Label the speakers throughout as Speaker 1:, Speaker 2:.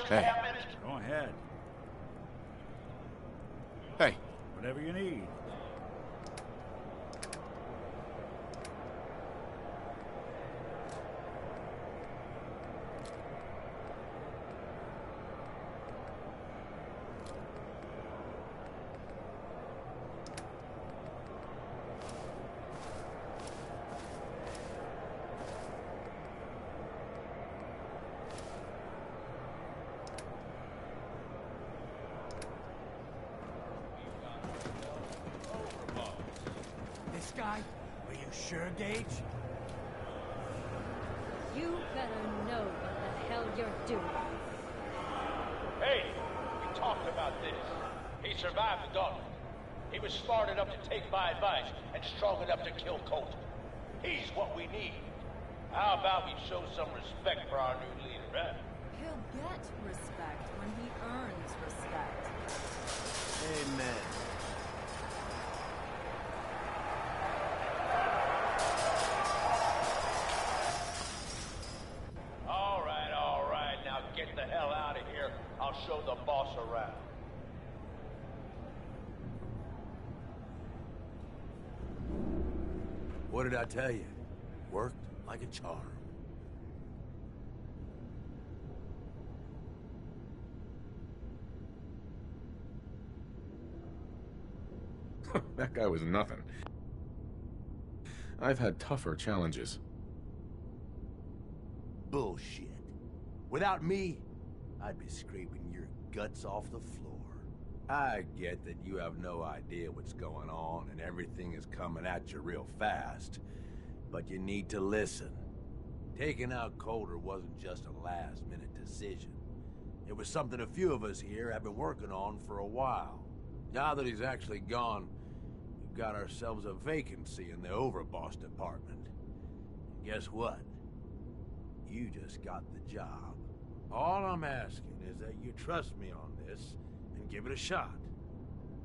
Speaker 1: Hey.
Speaker 2: Go ahead.
Speaker 1: Hey.
Speaker 2: Whatever you need.
Speaker 3: This guy? Are you sure, Gage?
Speaker 4: You better know what the hell you're doing.
Speaker 5: Hey, we talked about this. He survived the gauntlet. He was smart enough to take my advice and strong enough to kill Coulter. He's what we need. How about we show some respect for our new leader, huh?
Speaker 6: He'll get respect when he earns respect.
Speaker 3: Amen.
Speaker 5: All right, now get the hell out of here. I'll show the boss around.
Speaker 3: What did I tell you? Worked like a charm.
Speaker 1: That guy was nothing. I've had tougher challenges.
Speaker 3: Bullshit. Without me, I'd be scraping your guts off the floor. I get that you have no idea what's going on and everything is coming at you real fast. But you need to listen. Taking out Coulter wasn't just a last-minute decision. It was something a few of us here have been working on for a while. Now that he's actually gone, we've got ourselves a vacancy in the overboss department. And guess what? You just got the job. All I'm asking is that you trust me on this and give it a shot.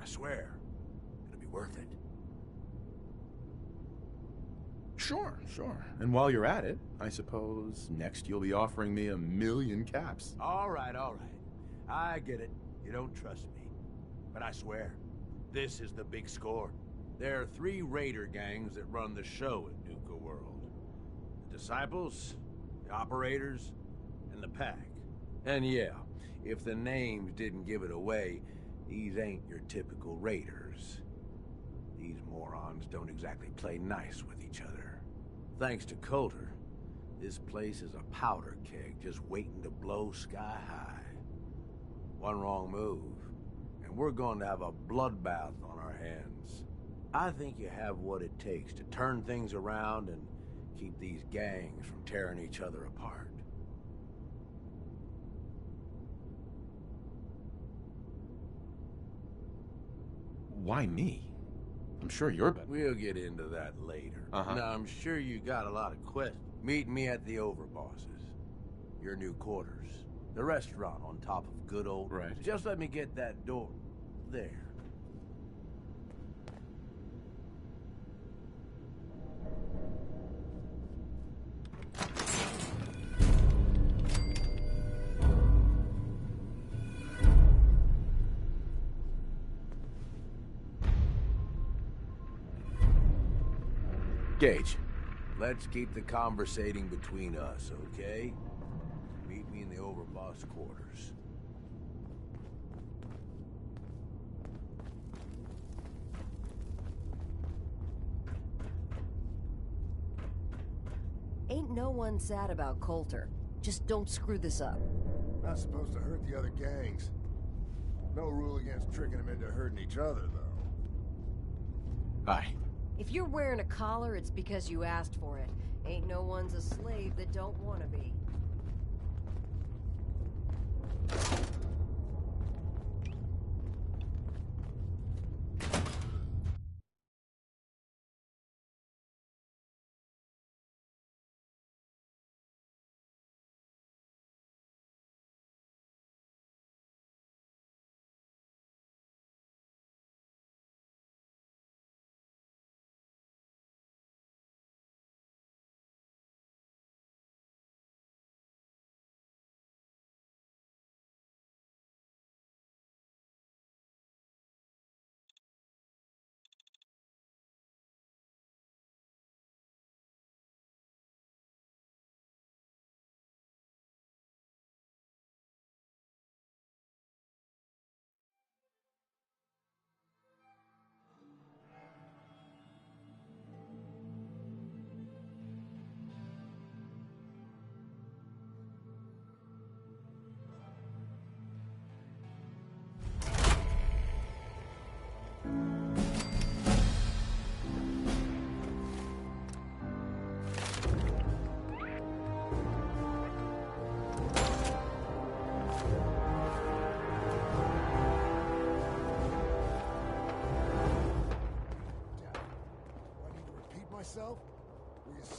Speaker 3: I swear, it'll be worth it.
Speaker 1: Sure. And while you're at it, I suppose next you'll be offering me 1,000,000 caps.
Speaker 3: All right. I get it. You don't trust me. But I swear, this is the big score. There are 3 raider gangs that run the show at Nuka World. The Disciples, the Operators, and the Pack. And yeah, if the names didn't give it away, these ain't your typical raiders. These morons don't exactly play nice with each other. Thanks to Coulter, this place is a powder keg just waiting to blow sky high. One wrong move, and we're going to have a bloodbath on our hands. I think you have what it takes to turn things around and keep these gangs from tearing each other apart.
Speaker 1: Why me? I'm sure you're better.
Speaker 3: We'll get into that later. Now, I'm sure you got a lot of questions. Meet me at the Overbosses. Your new quarters. The restaurant on top of good old...
Speaker 1: Right.
Speaker 3: Just let me get that door. There.
Speaker 1: Gage.
Speaker 3: Let's keep the conversating between us, okay? Meet me in the Overboss quarters.
Speaker 6: Ain't no one sad about Coulter. Just don't screw this up.
Speaker 7: Not supposed to hurt the other gangs. No rule against tricking them into hurting each other, though.
Speaker 1: Hi.
Speaker 6: If you're wearing a collar, it's because you asked for it. Ain't no one's a slave that don't want to be.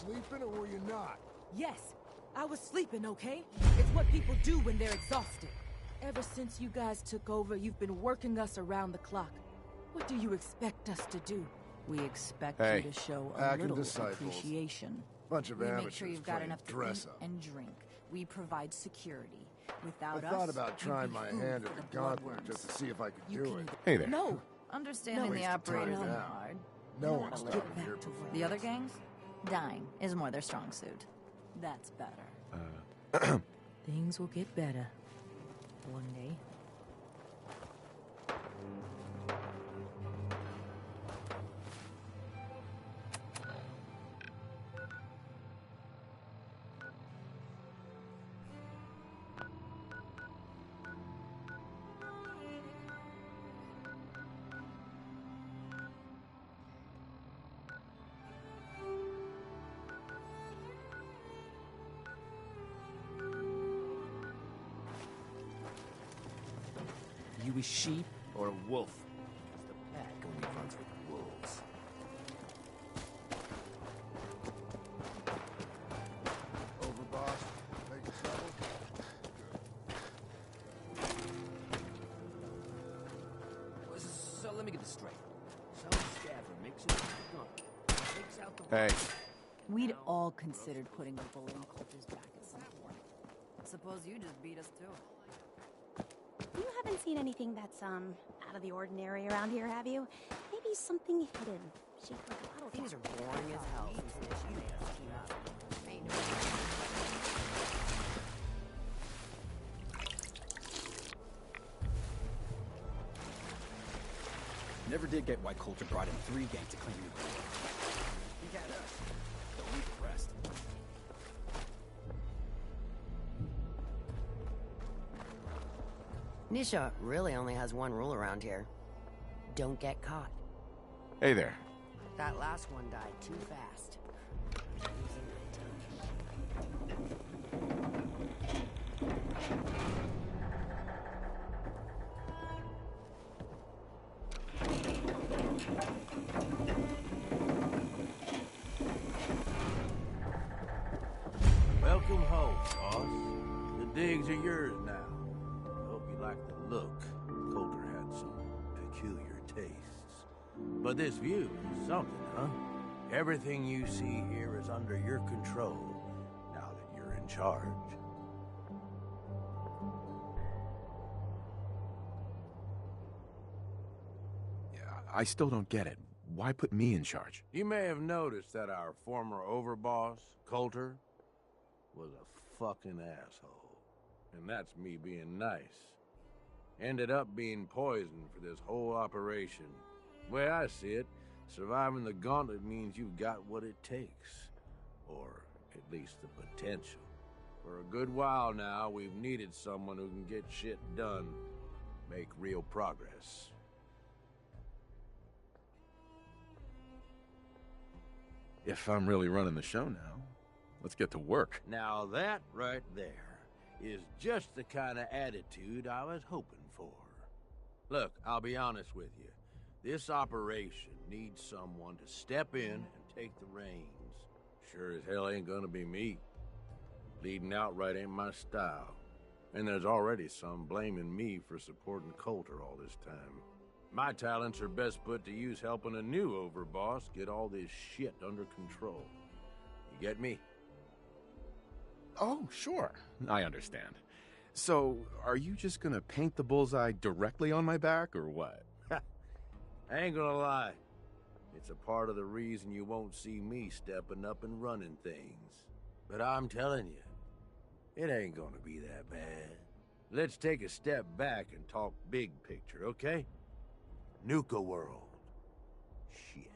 Speaker 7: sleeping or were you not?
Speaker 8: Yes, I was sleeping, okay? It's what people do when they're exhausted. Ever since you guys took over, you've been working us around the clock. What do you expect us to do?
Speaker 9: We expect
Speaker 1: Hey.
Speaker 9: you to show a
Speaker 7: Hacking
Speaker 9: little
Speaker 7: disciples.
Speaker 9: appreciation.
Speaker 7: Bunch of
Speaker 9: We
Speaker 7: amateurs
Speaker 9: make sure you've got
Speaker 7: playing
Speaker 9: enough to
Speaker 7: dress
Speaker 9: eat
Speaker 7: up.
Speaker 9: and drink. We provide security. Without
Speaker 7: I
Speaker 9: us,
Speaker 7: thought about
Speaker 9: you'd
Speaker 7: trying
Speaker 9: be
Speaker 7: my
Speaker 9: food
Speaker 7: hand
Speaker 9: for
Speaker 7: at the
Speaker 9: the
Speaker 7: gauntlet
Speaker 9: bloodworms.
Speaker 7: just to see if I could
Speaker 9: You
Speaker 7: do
Speaker 9: can
Speaker 7: it.
Speaker 1: Hey there.
Speaker 8: No!
Speaker 9: Understanding
Speaker 7: waste
Speaker 9: the
Speaker 7: of time
Speaker 9: operation
Speaker 7: now.
Speaker 9: hard.
Speaker 7: No
Speaker 9: You
Speaker 7: one's
Speaker 9: gotta
Speaker 7: stopping
Speaker 9: let
Speaker 7: here
Speaker 9: it back to
Speaker 7: before
Speaker 9: work. The other gangs? Dying is more their strong suit. That's better.
Speaker 8: Things will get better. One day.
Speaker 10: You a sheep or a wolf? Because the pack only runs with wolves.
Speaker 7: Overboss, making trouble?
Speaker 10: So let me get this straight. Some scabber makes it a gun. Takes out the
Speaker 1: Hey.
Speaker 9: We'd all considered putting a bullet in Coulter's back at some point. Suppose you just beat us to it.
Speaker 11: You haven't seen anything that's, out of the ordinary around here, have you? Maybe something hidden, shaped like a bottle
Speaker 6: Things
Speaker 11: cap.
Speaker 6: are boring as hell since the issue made us team up. Ain't no
Speaker 10: Never did get why Coulter brought in 3 gangs to clean Nuka. He got us. Don't need the rest.
Speaker 6: Nisha really only has one rule around here. Don't get caught.
Speaker 1: Hey there.
Speaker 6: That last one died too fast.
Speaker 3: Welcome home, boss. The digs are yours now. Hope you like the look. Coulter had some peculiar tastes. But this view is something, huh? Everything you see here is under your control, now that you're in charge.
Speaker 1: Yeah, I still don't get it. Why put me in charge?
Speaker 3: You may have noticed that our former overboss, Coulter, was a fucking asshole. And that's me being nice. Ended up being poisoned for this whole operation. The way I see it, surviving the gauntlet means you've got what it takes. Or at least the potential. For a good while now, we've needed someone who can get shit done. Make real progress.
Speaker 1: If I'm really running the show now, let's get to work.
Speaker 3: Now that right there is just the kind of attitude I was hoping for. Look, I'll be honest with you. This operation needs someone to step in and take the reins. Sure as hell ain't gonna be me. Leading outright ain't my style. And there's already some blaming me for supporting Coulter all this time. My talents are best put to use helping a new overboss get all this shit under control. You get me?
Speaker 1: Oh, sure. I understand. So, are you just gonna paint the bullseye directly on my back, or what?
Speaker 3: I ain't gonna lie. It's a part of the reason you won't see me stepping up and running things. But I'm telling you, it ain't gonna be that bad. Let's take a step back and talk big picture, okay? Nuka world. Shit.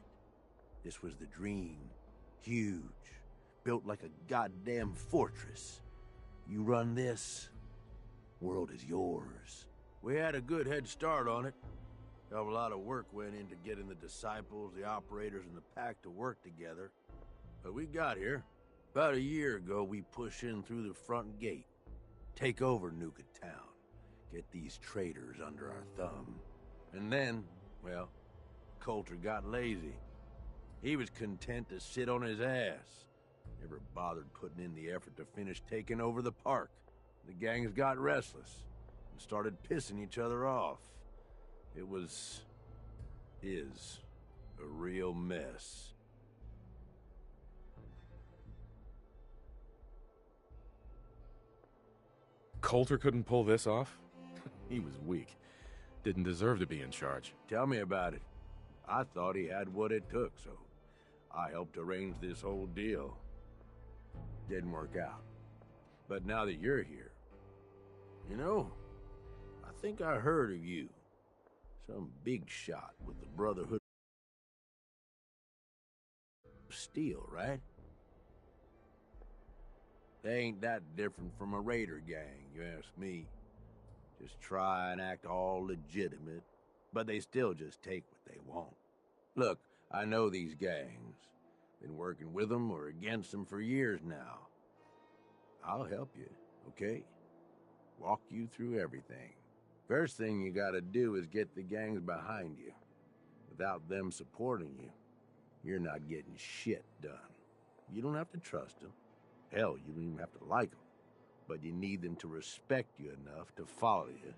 Speaker 3: This was the dream. Huge. Built like a goddamn fortress. You run this, world is yours. We had a good head start on it. Hell of a lot of work went into getting the disciples, the operators, and the pack to work together. But we got here. About a year ago, we push in through the front gate. Take over Nuka Town. Get these traitors under our thumb. And then, well, Coulter got lazy. He was content to sit on his ass. Never bothered putting in the effort to finish taking over the park. The gangs got restless and started pissing each other off. It is a real mess.
Speaker 1: Coulter couldn't pull this off? He was weak. Didn't deserve to be in charge.
Speaker 3: Tell me about it. I thought he had what it took, so I helped arrange this whole deal. Didn't work out. But now that you're here, you know, I think I heard of you. Some big shot with the Brotherhood of Steel, right? They ain't that different from a raider gang, you ask me. Just try and act all legitimate, but they still just take what they want. Look, I know these gangs. Been working with them or against them for years now. I'll help you, okay? Walk you through everything. First thing you gotta do is get the gangs behind you. Without them supporting you, you're not getting shit done. You don't have to trust them. Hell, you don't even have to like them. But you need them to respect you enough to follow you.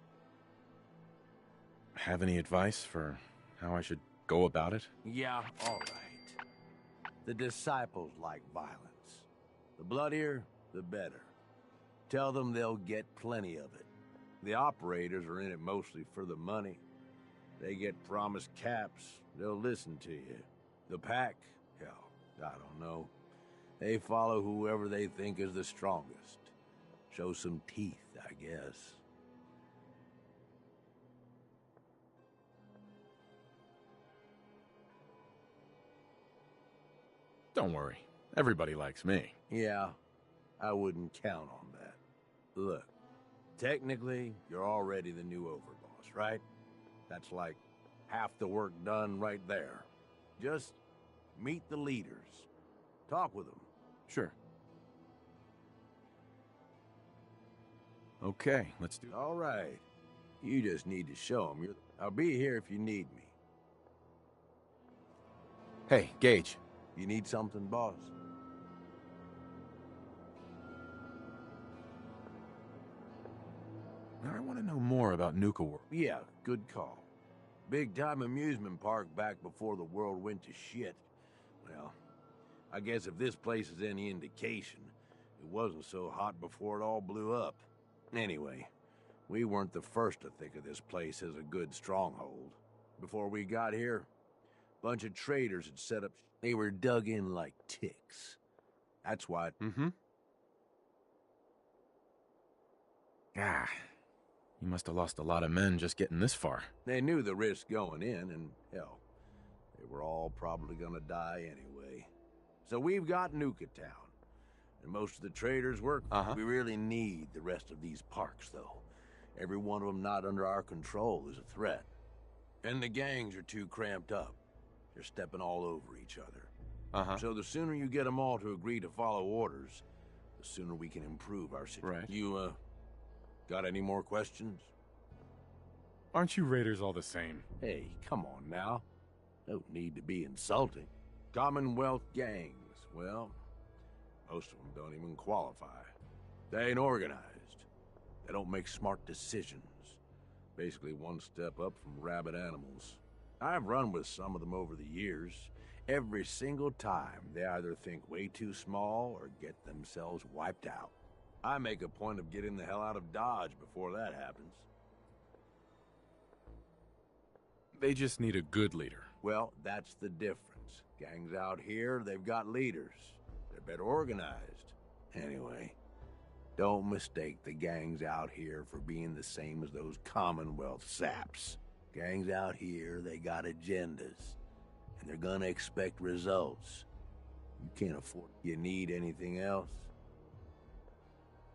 Speaker 1: Have any advice for how I should go about it?
Speaker 3: Yeah, all right. The disciples like violence. The bloodier, the better. Tell them they'll get plenty of it. The operators are in it mostly for the money. They get promised caps, they'll listen to you. The pack, hell, I don't know. They follow whoever they think is the strongest. Show some teeth, I guess.
Speaker 1: Don't worry. Everybody likes me.
Speaker 3: Yeah, I wouldn't count on that. Look, technically, you're already the new overboss, right? That's like half the work done right there. Just meet the leaders. Talk with them.
Speaker 1: Sure. Okay, let's do it.
Speaker 3: All right. You just need to show them. I'll be here if you need me.
Speaker 1: Hey, Gage.
Speaker 3: You need something, boss?
Speaker 1: I want to know more about Nuka World.
Speaker 3: Yeah, good call. Big-time amusement park back before the world went to shit. Well, I guess if this place is any indication, it wasn't so hot before it all blew up. Anyway, we weren't the first to think of this place as a good stronghold. Before we got here, a bunch of traders had set up. They were dug in like ticks. That's why.
Speaker 1: Ah, you must have lost a lot of men just getting this far.
Speaker 3: They knew the risk going in, and hell, they were all probably gonna die anyway. So we've got Nuka Town. And most of the traders work. We really need the rest of these parks, though. Every one of them not under our control is a threat. And the gangs are too cramped up. They're stepping all over each other. So the sooner you get them all to agree to follow orders, the sooner we can improve our situation.
Speaker 1: Right.
Speaker 3: You, got any more questions?
Speaker 1: Aren't you raiders all the same?
Speaker 3: Hey, come on now. No need to be insulting. Commonwealth gangs, well, most of them don't even qualify. They ain't organized. They don't make smart decisions. Basically one step up from rabid animals. I've run with some of them over the years. Every single time, they either think way too small or get themselves wiped out. I make a point of getting the hell out of Dodge before that happens.
Speaker 1: They just need a good leader.
Speaker 3: Well, that's the difference. Gangs out here, they've got leaders. They're better organized. Anyway, don't mistake the gangs out here for being the same as those Commonwealth saps. Gangs out here, they got agendas. And they're gonna expect results. You can't afford it. You need anything else?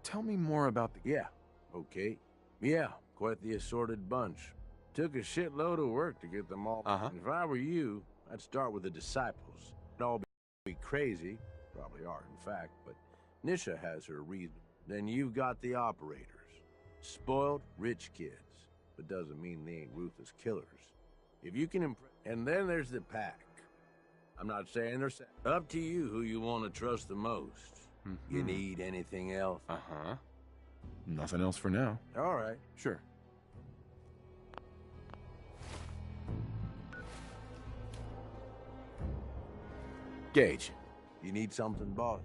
Speaker 1: Tell me more about the...
Speaker 3: Yeah, okay. Yeah, quite the assorted bunch. Took a shitload of work to get them all. If I were you, I'd start with the disciples. They'd all be crazy. Probably are, in fact, but Nisha has her reason. Then you've got the operators. Spoiled, rich kids. But doesn't mean they ain't ruthless killers. If you can impress... And then there's the pack. I'm not saying they're up to you who you want to trust the most. You need anything else?
Speaker 1: Uh-huh. Nothing else for now.
Speaker 3: All right.
Speaker 1: Sure. Gage.
Speaker 3: You need something, boss?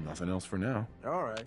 Speaker 1: Nothing else for now.
Speaker 3: All right.